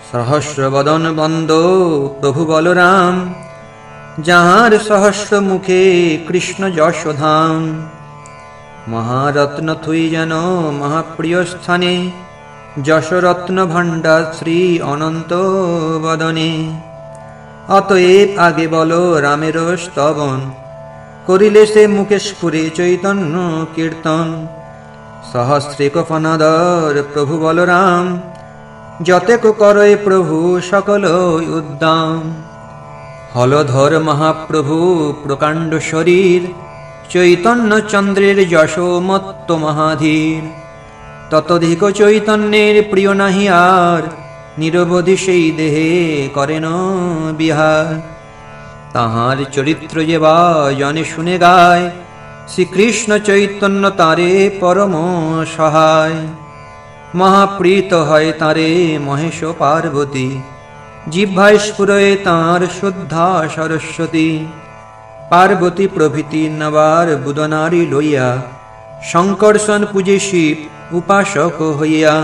सहस्रवदन बंदो प्रभु बलराम, যাহার সহস্র মুখে কৃষ্ণ যশোধাম। মহারত্ন থুই যেন মহাপ্রিয় স্থানে, যশরত্ন ভাণ্ডার শ্রী অনন্ত বদনে। অতএব আগে বলো রামের স্তবন, করিলে সে মুখে স্ফুরে চৈতন্য কীর্তন। সহস্রেক ফনাদর প্রভু বলরাম, যতেক করয় প্রভু সকল উদ্দাম। হলধর মহাপ্রভু প্রকাণ্ড শরীর, চৈতন্য চন্দ্রের যশোমত্ত মহাধীর। ততধিক চৈতন্যের প্রিয় নাহি আর, নিরবধি সেই দেহে করেন বিহার। তাহার চরিত্র যে বা জনে শুনে গায়, শ্রীকৃষ্ণ চৈতন্য তারে পরম সহায়। মহাপ্রীত হয় তারে মহেশ পার্বতী, জিহ্বায় স্ফুরয়ে তাঁর শুদ্ধা সরস্বতী। পার্বতী প্রভৃতি নবার বুদনারী লইয়া, শঙ্কর্ষণ পূজে শিব উপাসক হইয়া।